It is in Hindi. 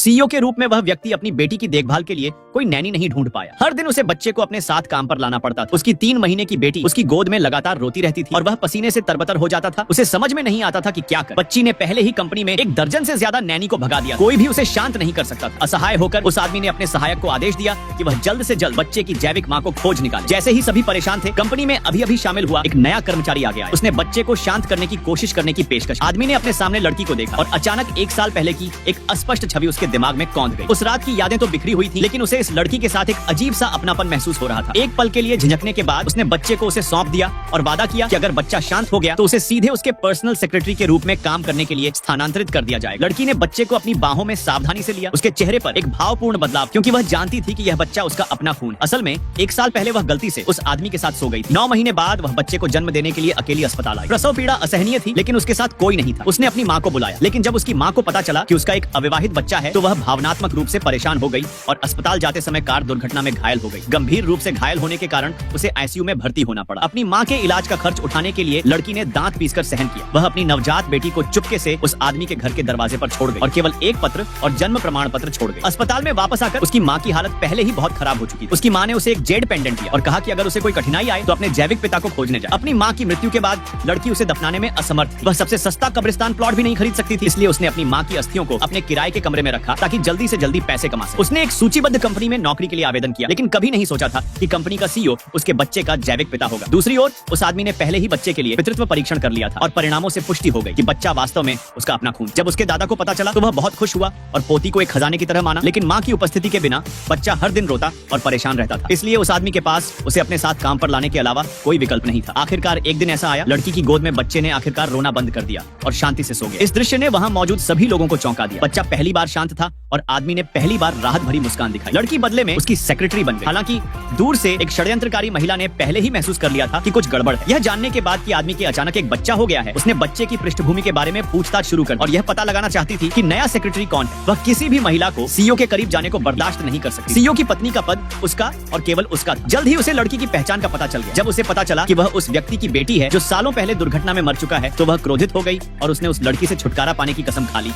सीईओ के रूप में वह व्यक्ति अपनी बेटी की देखभाल के लिए कोई नैनी नहीं ढूंढ पाया। हर दिन उसे बच्चे को अपने साथ काम पर लाना पड़ता था। उसकी 3 महीने की बेटी उसकी गोद में लगातार रोती रहती थी और वह पसीने से तरबतर हो जाता था। उसे समझ में नहीं आता था कि क्या करे। बच्ची ने पहले ही कंपनी में 1 दर्जन से ज्यादा नैनी को भगा दिया। कोई भी उसे शांत नहीं कर सकता था। असहाय होकर उस आदमी ने अपने सहायक को आदेश दिया कि वह जल्द से जल्द बच्चे की जैविक माँ को खोज निकाले। जैसे ही सभी परेशान थे, कंपनी में अभी शामिल हुआ एक नया कर्मचारी आगे आया। उसने बच्चे को शांत करने की कोशिश करने की पेशकश। आदमी ने अपने सामने लड़की को देखा और अचानक 1 साल पहले की एक अस्पष्ट छवि उसके दिमाग में कौंध गई। उस रात की यादें तो बिखरी हुई थी, लेकिन उसे इस लड़की के साथ एक अजीब सा अपनापन महसूस हो रहा था। एक पल के लिए झिझकने के बाद उसने बच्चे को उसे सौंप दिया और वादा किया कि अगर बच्चा शांत हो गया तो उसे सीधे उसके पर्सनल सेक्रेटरी के रूप में काम करने के लिए स्थानांतरित कर दिया जाएगा। लड़की ने बच्चे को अपनी बाहों में सावधानी से लिया। उसके चेहरे पर एक भावपूर्ण बदलाव, क्योंकि वह जानती थी कि यह बच्चा उसका अपना खून। असल में 1 साल पहले वह गलती से उस आदमी के साथ सो गई थी। 9 महीने बाद वह बच्चे को जन्म देने के लिए अकेली अस्पताल आई। प्रसव पीड़ा असहनीय थी, लेकिन उसके साथ कोई नहीं था। उसने अपनी माँ को बुलाया, लेकिन जब उसकी माँ को पता चला कि उसका एक अविवाहित बच्चा है तो वह भावनात्मक रूप से परेशान हो गई और अस्पताल जाते समय कार दुर्घटना में घायल हो गई। गंभीर रूप से घायल होने के कारण उसे आईसीयू में भर्ती होना पड़ा। अपनी माँ के इलाज का खर्च उठाने के लिए लड़की ने दांत पीसकर सहन किया। वह अपनी नवजात बेटी को चुपके से उस आदमी के घर के दरवाजे पर छोड़ गई और केवल एक पत्र और जन्म प्रमाण पत्र छोड़ गई। अस्पताल में वापस आकर उसकी माँ की हालत पहले ही बहुत खराब हो चुकी थी। उसकी माँ ने उसे एक जेड पेंडेंट दिया और कहा कि अगर उसे कोई कठिनाई आए तो अपने जैविक पिता को खोजने जाए। अपनी माँ की मृत्यु के बाद लड़की उसे दफनाने में असमर्थ थी। वह सबसे सस्ता कब्रिस्तान प्लॉट भी नहीं खरीद सकती थी, इसलिए उसने अपनी माँ की अस्थियों को अपने किराए के कमरे में रखा ताकि जल्दी से जल्दी पैसे कमा सके। उसने एक सूचीबद्ध कंपनी में नौकरी के लिए आवेदन किया, लेकिन कभी नहीं सोचा था कि कंपनी का सीईओ उसके बच्चे का जैविक पिता होगा। दूसरी ओर उस आदमी ने पहले ही बच्चे के लिए पितृत्व परीक्षण कर लिया था और परिणामों से पुष्टि हो गई कि बच्चा वास्तव में उसका अपना खून। जब उसके दादा को पता चला तो वह बहुत खुश हुआ और पोती को एक खजाने की तरह माना, लेकिन माँ की उपस्थिति के बिना बच्चा हर दिन रोता और परेशान रहता था। इसलिए उस आदमी के पास उसे अपने साथ काम पर लाने के अलावा कोई विकल्प नहीं था। आखिरकार एक दिन ऐसा आया, लड़की की गोद में बच्चे ने आखिरकार रोना बंद कर दिया और शांति से सो गया। इस दृश्य ने वहाँ मौजूद सभी लोगों को चौंका दिया। बच्चा पहली बार शांत था और आदमी ने पहली बार राहत भरी मुस्कान दिखाई। लड़की बदले में उसकी सेक्रेटरी बन गई। हालांकि दूर से एक षड्यंत्रकारी महिला ने पहले ही महसूस कर लिया था कि कुछ गड़बड़ है। यह जानने के बाद कि आदमी के अचानक एक बच्चा हो गया है, उसने बच्चे की पृष्ठभूमि के बारे में पूछताछ शुरू कर और यह पता लगाना चाहती थी कि नया सेक्रेटरी कौन है। वह किसी भी महिला को सीईओ के करीब जाने को बर्दाश्त नहीं कर सकती। सीईओ की पत्नी का पद उसका और केवल उसका था। जल्द ही उसे लड़की की पहचान का पता चल गया। जब उसे पता चला कि वह उस व्यक्ति की बेटी है जो सालों पहले दुर्घटना में मर चुका है, तो वह क्रोधित हो गई और उसने उस लड़की से छुटकारा पाने की कसम खा ली।